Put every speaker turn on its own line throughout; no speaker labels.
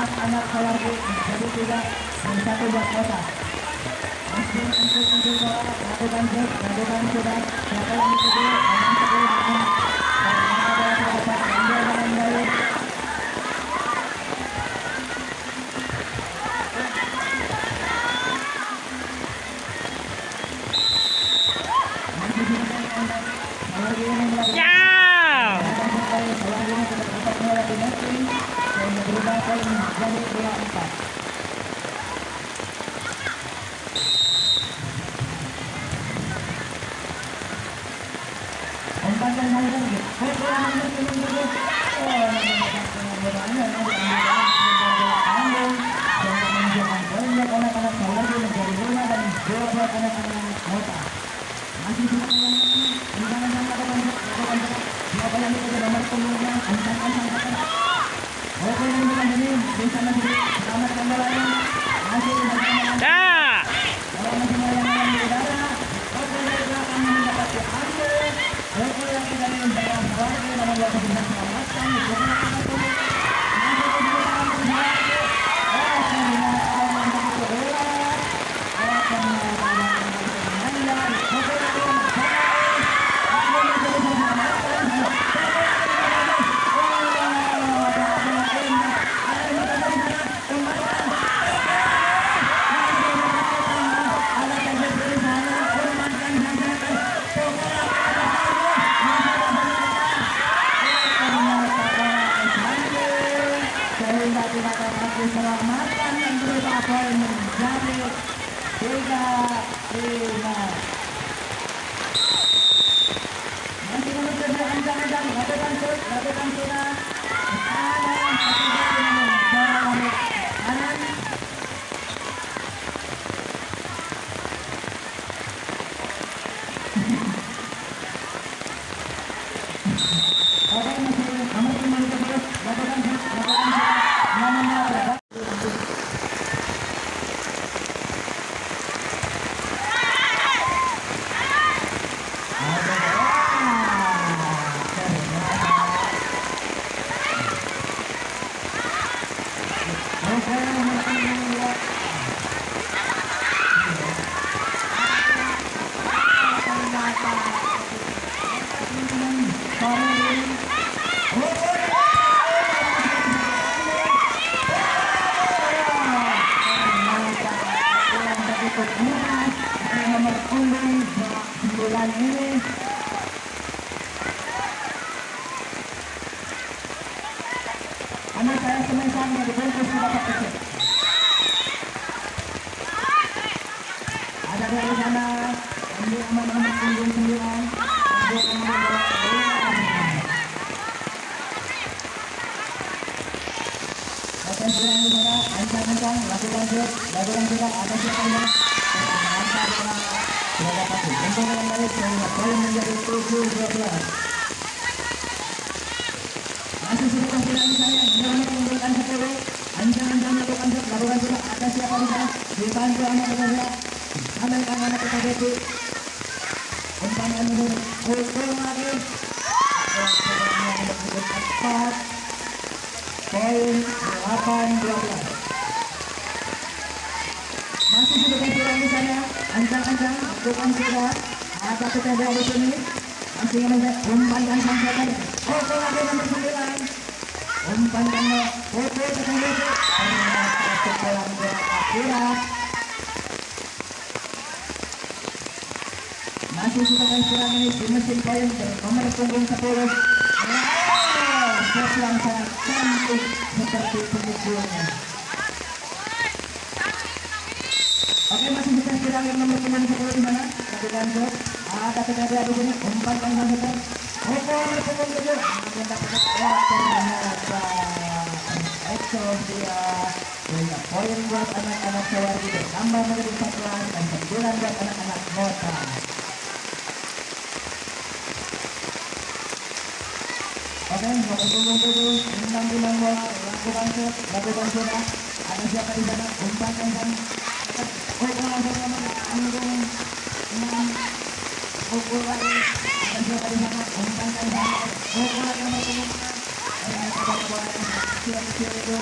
anak-anak Sawargi menjadi 3 dan 1 buat kota. Masih untuk bola, lakukan sudah. Siapa yang dituju? Dengan 10 namun ternyata bola tidak dapat diambil dengan baik. Masih silakan untuk Sawargi ini melakukan Sawargi ini tidak dapat bola di netting sehingga berubah poin menjadi 2-4. Umpan yang lagi. Diselamatkan dan berubah poin menjadi 3-5. Masih menuju ancang-ancang, lakukan sudah. Ada yang kanan. Oke, masih menuju terus, lakukan sudah. Nomor punggung 9 ini anak saya semesan dari bungkus dapat kecil. Ada dari sana ambil nomor punggung 9 ambil nomor 2. Oke, sudah di sana ancang-ancang lakukan sudah ada siapa yang sudah dapat untuk dengan baik sehingga poin menjadi 7-12. Masih sedikit tidak di sana yang mengumpulkan 10. Ancang-ancang lakukan sudah ada siapa di sana dibantu anak bekerja ambilkan anak PKBP umpan yang menurut pukul lagi untuk 4 poin 8-12. Masih sedikit kurang di sana, ancang-ancang, lakukan sudah. Ada PTB di sini, masih melihat umpan dan sampai pukul lagi nomor 9. Umpan dan pukul PTB, masuk dalam bola akurat. Masih sedikit kurang ini di mesin poin nomor punggung 10. Shot yang sangat cantik seperti pemukulannya. Oke, masih bisa kurang yang nomor 10 di mana? Lakukan shot. Ada PKB di sini. Umpan dan sampai pukul punggung 7. Namun dapat ternyata Excelsia. Sehingga poin buat anak-anak Sawargi bertambah menjadi 14 dan 9 buat anak-anak Mota. Oke, nomor punggung 7 menang bola, lakukan sudah. Ada siapa di sana? Umpan yang kan pukul langsung nomor punggung 6. Pukul lagi. Ada siapa di sana? Umpan yang kan pukul lagi nomor punggung 6. kecil itu.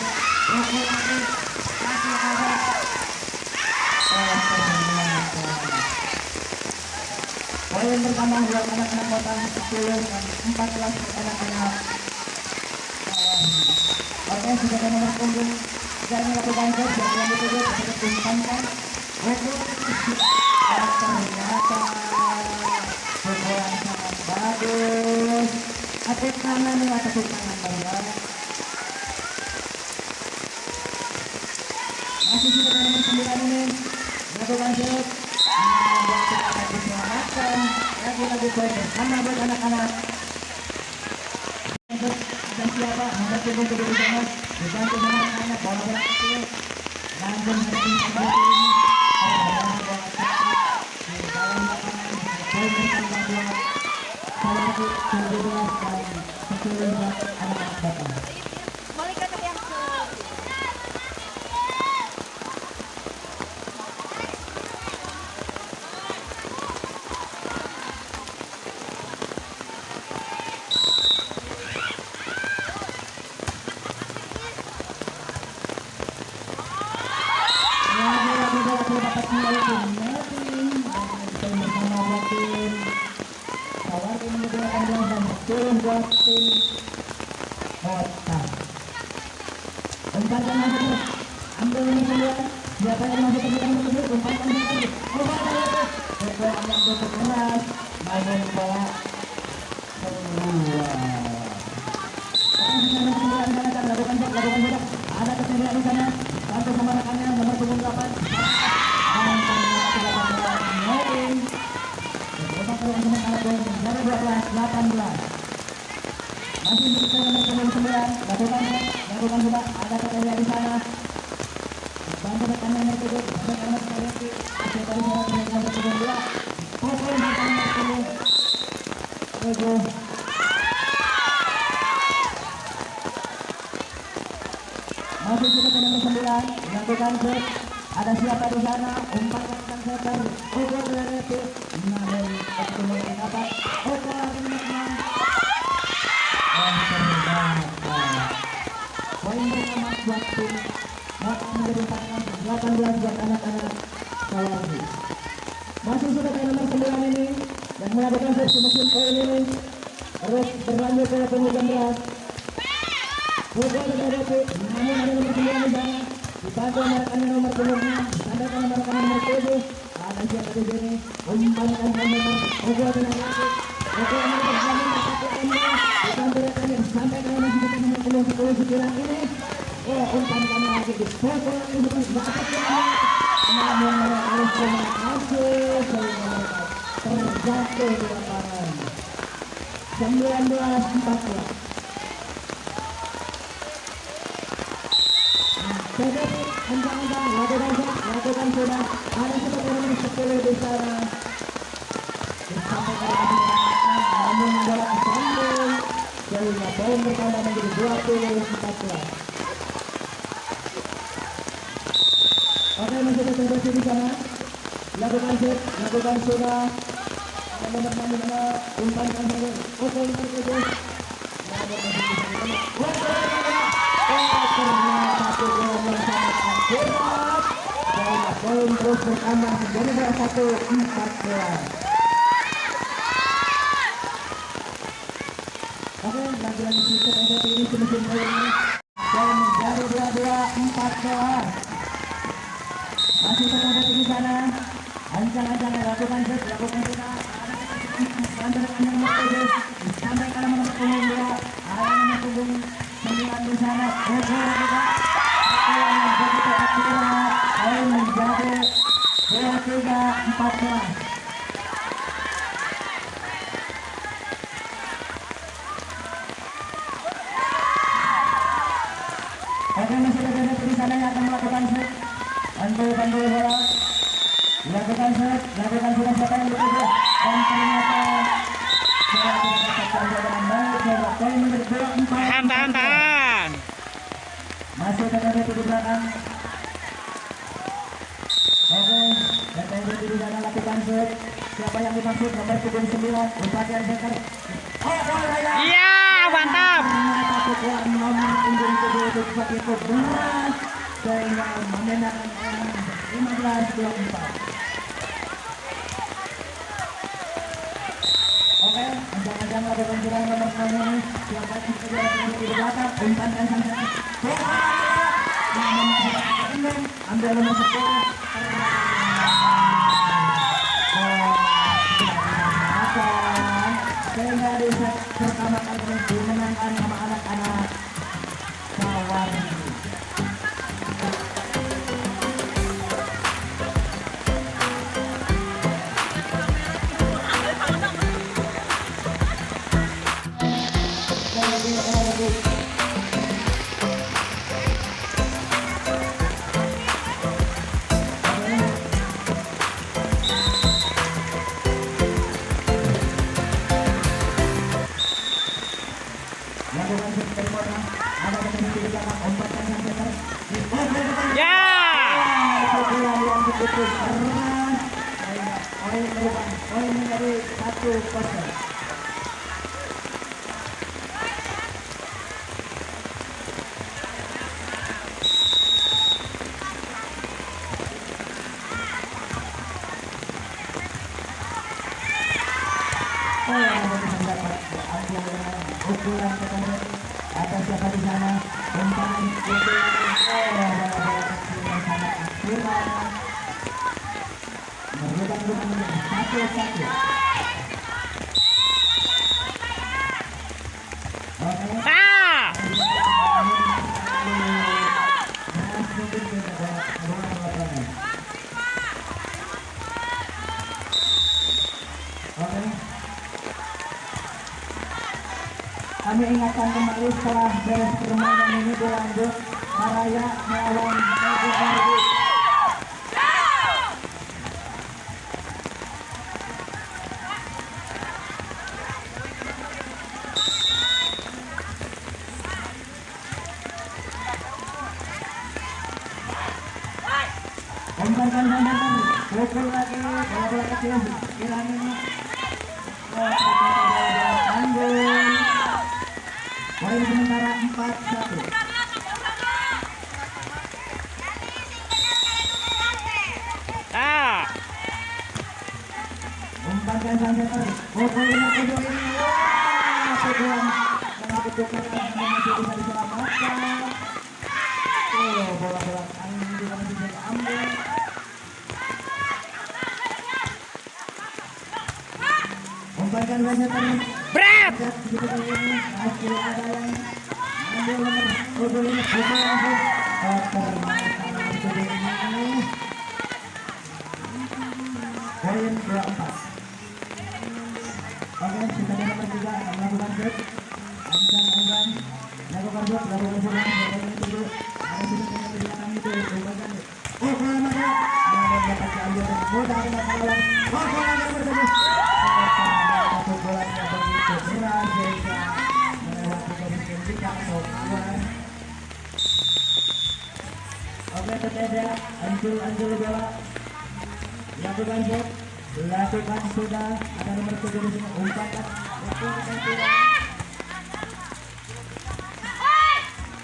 Pukul lagi. Kasih ada. Poin bertambah buat anak-anak kota 10 dan 14 anak-anak. Oke, sudah ada nomor punggung. Jangan lakukan set, jangan ditutup, kita tumpankan. Ternyata pukulan sangat bagus. Tepuk tangan ya, tepuk tangan bangga. Masih sudah ada nomor 9 ini. Lakukan set. Membuat kita akan diselamatkan. Lagi-lagi poin bersama buat anak-anak. Dan siapa nomor punggung kedua sana dibantu sama anak bola bola kecil langsung hadapin seperti ini di dalam lapangan poin bertambah buat Sawargi 17 dan 10 buat anak-anak Batam. Buat tim Kota. Umpankan masuk terus. Ambil ini semua. Siapa yang masuk ke dalam tersebut? Umpankan masuk. Umpankan masuk. Bola yang cukup keras. Main bola keluar. Lakukan sudah. Ada kesediaan di sana. Bantu sama rekannya nomor punggung 8. Dan ternyata 18 poin. Untuk peluang senang anak poin dari 12-18. Masih kita nomor punggung 9. Lakukan sudah. Ada kesediaan di sana. Bantu rekan nomor 7. Bantu nomor 7. Masih tadi saya nomor punggung 2. Pukul nomor 7. Masih kita ke nomor 9. Lakukan set. Ada siapa di sana? Umpankan setter. Pukul dari tim. Namun kemudian dapat. Pukul lagi menang. Poin pertama buat tim. Maka menjadi 18 buat anak-anak Sawargi. Masih sudah ke nomor 9 ini yang melakukan set mesin poin ini. Terus berlanjut ke punggung 11. Pukul dari tim. Namun ada nomor 9 di sana. Dibantu rekan nomor 6. Disandarkan rekan nomor 7. Ada siapa di sini? Umpankan nomor. Pukul dari tim. Pukul nomor 9. Dibantu rekan yang sampai ke nomor 10 sekiran ini. Umpankan lagi di pukul ini bukan dapat. Namun harus terima kasih sehingga terjatuh di lapangan. 19-14. Jadi kencang-kencang lakukan sudah. Ada seperti nomor 10 di sana. Disampaikan lagi namun bola disambung sehingga poin bertambah menjadi 20-14. Oke, masih terjadi di sana. Lakukan set, lakukan sudah. Ada nomor 6 umpankan saja. Pukul nomor 7. Ternyata pukulan yang sangat akurat. Sehingga poin terus bertambah menjadi 21-14. Oke, lagi-lagi kita ada ini mesin poin ini. Dan dari 22-14. Masih terdapat di sana. Ancang-ancang lakukan set, lakukan sudah. Ada yang nomor 7. Sampai ke nomor punggung 2. Ada nomor punggung 9 di sana. Pukul juga. Pukul yang begitu akurat. Poin menjadi 23-14. Oke, masih ada di sana yang akan melakukan set. Bantu bola. Lakukan set, lakukan sudah siapa yang bekerja. Dan ternyata bola tidak dapatkan dengan baik. Bola poin menjadi 24.
Tahan.
Masih ada di belakang. Oke, dan di sana lakukan set. Siapa yang dimaksud nomor punggung 9? Umpan yang setter. Oh, bola ya.
Iya, mantap.
pukulan nomor punggung kedua untuk begitu berat sehingga menenangkan 15-24. Oke, jangan-jangan lakukan serangan nomor 9 ini. Siapa yang kejar di belakang, umpankan sang setter. Ambil nomor 10. Sehingga di set pertama kali dimenangkan sama anak-anak Sawarni. Ada siapa di sana? Umpan satu-satu. Kami ingatkan kembali setelah beres permainan ini berlanjut Maraya melawan Teguh. Umpankan sampai pukul lagi bola kecil kiranya tanggung. Poin sementara 4-1. Umpankan sampai pukul kedua ini. Pukulan yang ketukan masih bisa diselamatkan. Bola-bola angin juga masih bisa diambil. Umpankan saja tadi. Berat. Masih ada yang ambil nomor 25 langsung. Poin 24. Oke, kita di nomor 3 melakukan set. Anjang lakukan set, lakukan set. Ada sini yang di belakang itu. Umpankan. Namun dapat diambil mudah dengan kawan. Bola yang bertemu. Satu bola yang begitu berat sehingga melewati garis ketika atau kawan. Oke, teteda anjul bola. Lakukan set. Lakukan sudah. Ada nomor 7 di sini. Umpankan.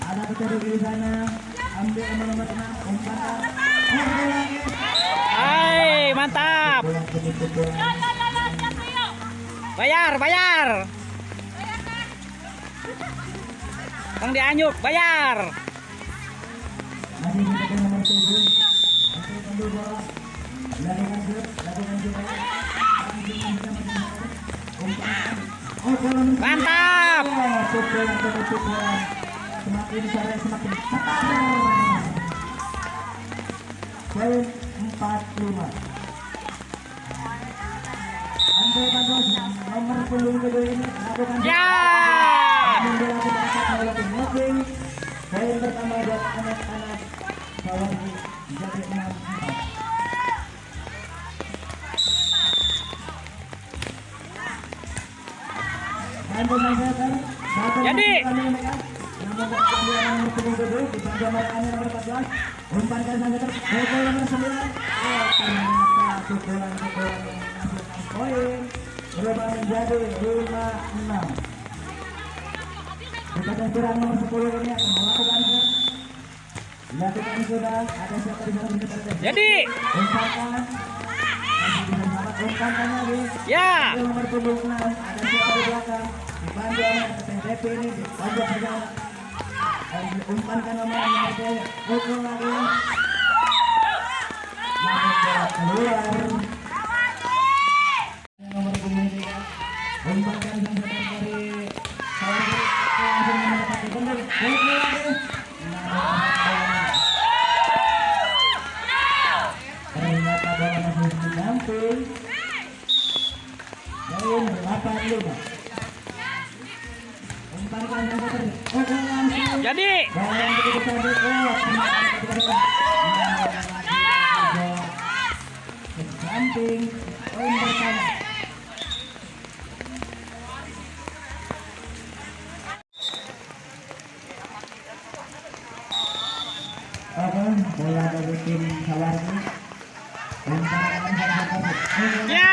Ada pecatur di sana. Ambil nomor 6. Umpankan.
Hai, mantap. Bayar. Kang dianyuk, bayar.
Masih kita nomor 7. Ambil bola. Lakukan set.
Mantap.
Pukulan. Semakin sore semakin ketat. Poin 45. Andai bagus nomor punggung kedua ini lakukan membola ke atas melewati mobbing. Poin pertama buat anak-anak Sawarni jadi 6-4. Dan pemain setter
jadi
nomor punggung kedua bisa nomor 14. Umpankan sang setter pukul nomor 9. Ternyata pukulan yang menghasilkan poin berubah menjadi 5-6. Ikatan kurang nomor 10 ini akan melakukan set. Dilakukan sudah, ada siapa di sana bisa terjadi.
Jadi.
Umpakan. Masih bisa sahabat umpakan lagi.
Ya.
Nomor 76, ada siapa di belakang. Dibantu oleh TDP ini di pojok saja. Diumpankan nomor 3. Pukul lagi. Namun bola keluar. Nomor 3. Umpankan sang setar dari Saudi. Langsung mendapati benar. Pukul lagi. Ternyata bola masih didamping. Poin 8-5. Umpankan sang setar. Pukul langsung.
Jadi.
Bola yang begitu cantik. Samping poin pertama. Bola dari tim Sawardi.
Ya.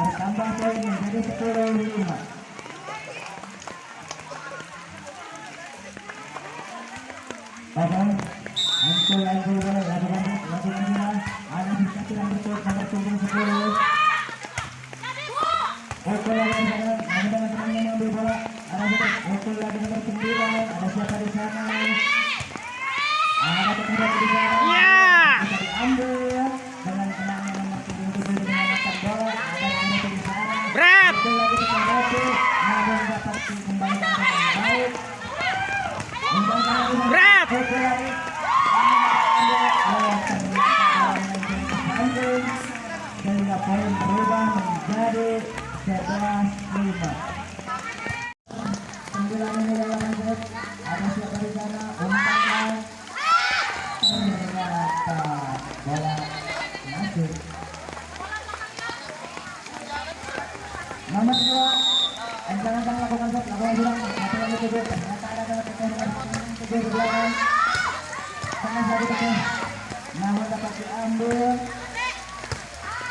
Bertambah poin menjadi 10-5. Hancur bola lakukan bola. Ada sisa yang betul nomor 10. Pukul lagi di sana. Namun temannya mengambil bola. Ada sisa pukul lagi nomor 9. Ada siapa di sana? Ada pekerjaan di sana.
Ya.
Bisa diambil dengan tenangnya nomor 7 mengamankan bola. Ada yang di sana.
Berat.
Pukul lagi di sana. Namun dapat dikembalikan dengan baik.
Berat.
Pukul lagi. Sehingga poin berubah menjadi 11-5. 9 ini dalam set. Ada siapa di sana? Umpankan. Ternyata bola masuk. Nomor 2. Jangan lakukan set. Lakukan sudah. Satu lagi 7. Ternyata ada dalam tekan 7 di belakang. Sangat jadi tekan. Namun dapat diambil.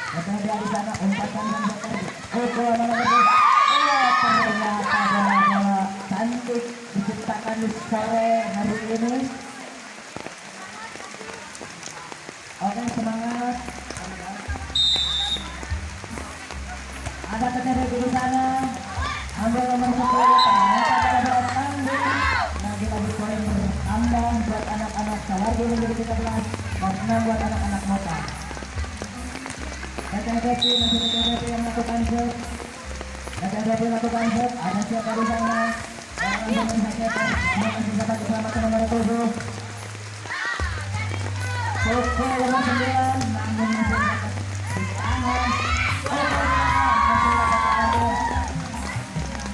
Bekerja di sana, umpatan yang bekerja. Pukul nomor 2. Ternyata bola-bola cantik diciptakan di sore hari ini. Oke, semangat. Ada TDP di sana. Ambil nomor 10. Ternyata ada bola tanding. Lagi-lagi poin bertambah buat anak-anak Sawardi menjadi 13 dan 6 buat anak-anak Mota. TDP masih TDP yang melakukan set. TDP melakukan set. Ada siapa di sana? Orang yang mencetak. Masih dapat diselamatkan nomor 7. Pukul nomor 9. Namun masih dapat di sana.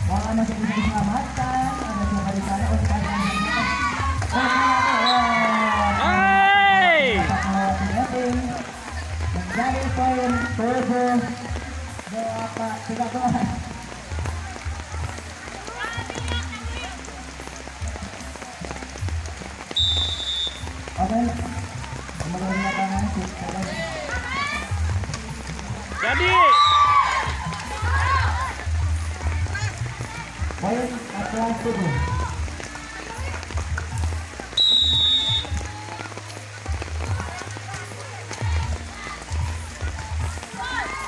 Bola masih bisa diselamatkan. Ada siapa di sana? Menjadi poin 7-8 13. Oke, kembali ke lapangan.
Jadi.
Poin 14-7.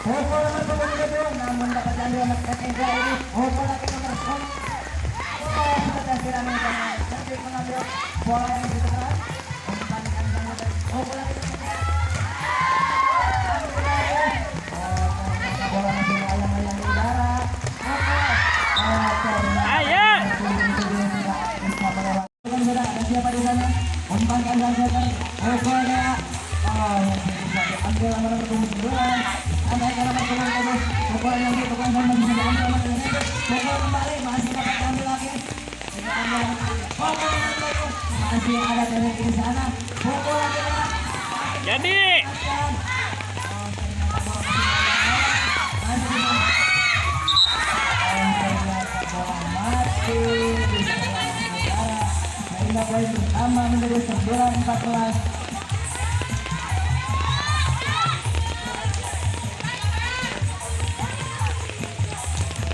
Pukul nomor 10 namun dapat diambil oleh P3 ini. Pukul lagi nomor 10. Sudah siram yang cantik mengambil bola yang begitu keras. Umpankan sang setar. Pukul lagi nomor 10. Bola masih melayang-layang di udara.
Ayo.
Sudah ada siapa di sana? Umpankan sang setar. Pukulnya. Bisa diambil nomor 9. Nomor 9. Pukul yang ditukang sama bisa diambil nomor 9. Pukul kembali masih dapat diambil lagi. Pukul lagi. Masih ada dari di sana. Pukul lagi.
Jadi.
Ternyata bola mati di sebelah utara. sehingga poin pertama menjadi 9-14.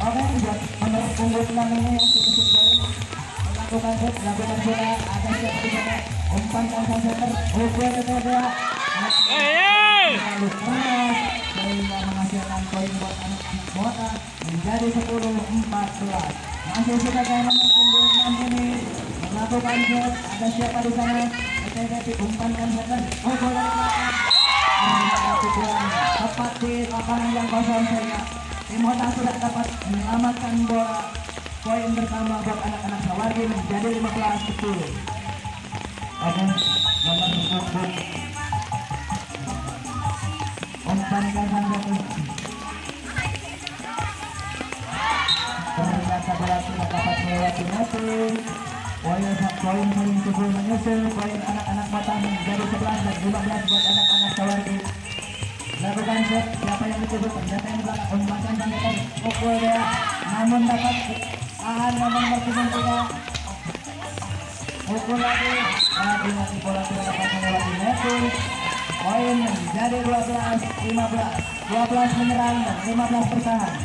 Oke, buat nomor punggung 6 ini yang cukup poin melakukan set, melakukan bola, ada siap di sana, umpankan sang setter, ukur kedua, lalu keras, sehingga menghasilkan poin buat anak-anak Mota menjadi 10-14. Masih sebagai nomor punggung 6 ini melakukan set, ada siapa di sana, STT umpankan setter, ukur dari belakang, tepat di lapangan yang kosong sehingga tim Mota sudah dapat menyelamatkan bola. Poin pertama buat anak-anak Sawargi menjadi 15-10. Ada nomor punggung umpankan sang setter. Ternyata bola tidak dapat melewati netting. Poin paling cukup menyusul. Poin anak-anak Mota menjadi 11 dan 15 buat anak-anak Sawargi. Lakukan set, siapa yang ditutup, ternyata yang belakang umpankan sang setter. Pukul dia, namun dapat tahan nomor punggung 3. Pukul lagi bola tidak dapat melewati netting. Poin menjadi 12-15. 12 menyerang dan 15 bertahan.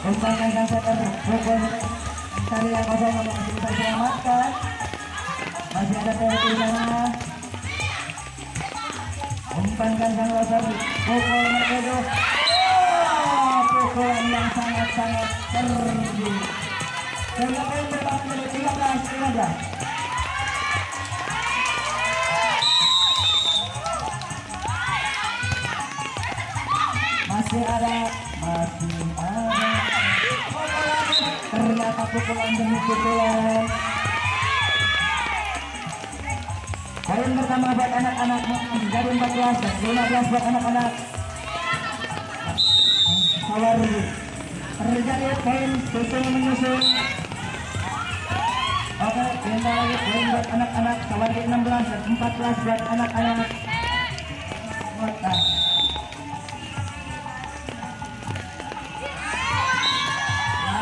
Umpankan sang setter, pukul cari yang kosong untuk masih bisa diselamatkan. Masih ada TRT di sana. Umpankan sang loser, pukul Merkedo. Pukulan yang sangat-sangat sergi. Sehingga poin bertambah menjadi 13-15. Masih ada. Ternyata pukulan demi pukulan. Poin pertama buat anak-anak menjadi 14 dan 15 buat anak-anak Sawargi. Terjadi poin susul menyusul. Oke, pindah lagi poin buat anak-anak Sawargi 16 dan 14 buat anak-anak Mota.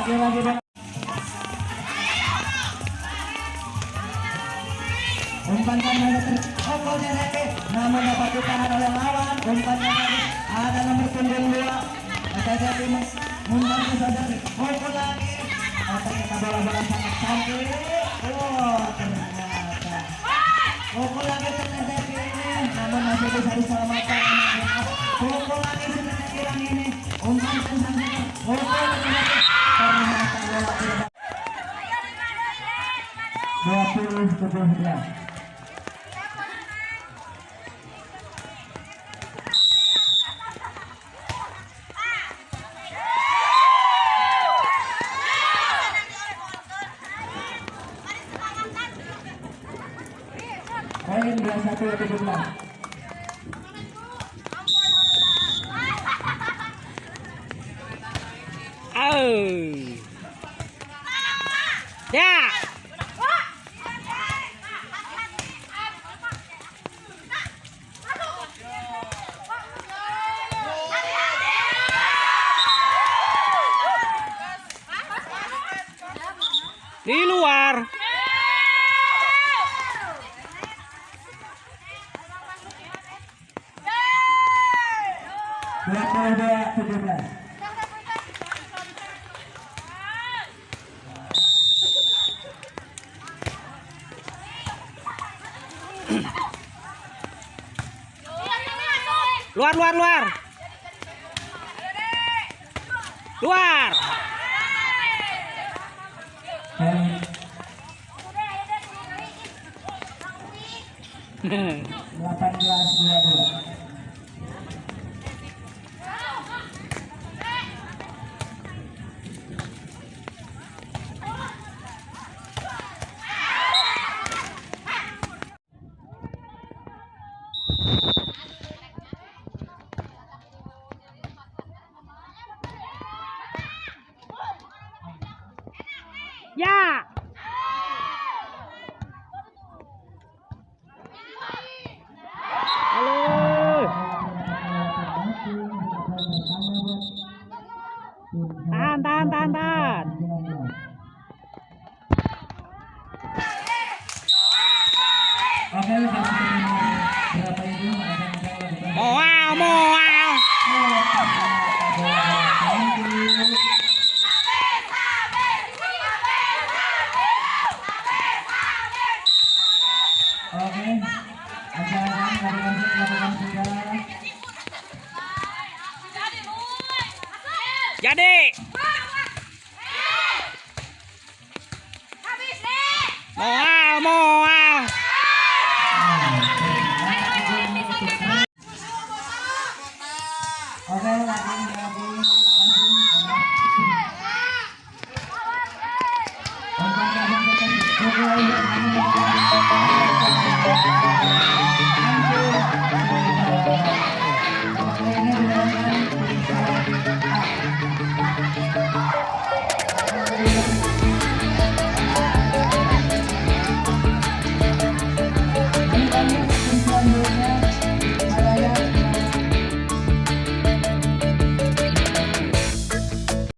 Lagi dong. Umpankan yang terpukul DDP, namun dapat ditahan oleh lawan. Umpankan lagi, ada nomor punggung 2. STT mengundang ke saudari, pukul lagi. Ternyata bola-bola sangat cantik. Ternyata pukul lagi STT ini, namun masih bisa diselamatkan. Pukul lagi STT ini, umpankan sang setter, pukul lagi. Ternyata bola tidak 20-17. Poin 21-17.
Ya. Di luar. Luar. Luar.
18-22.
Ya. Halo. Tahan.
lagi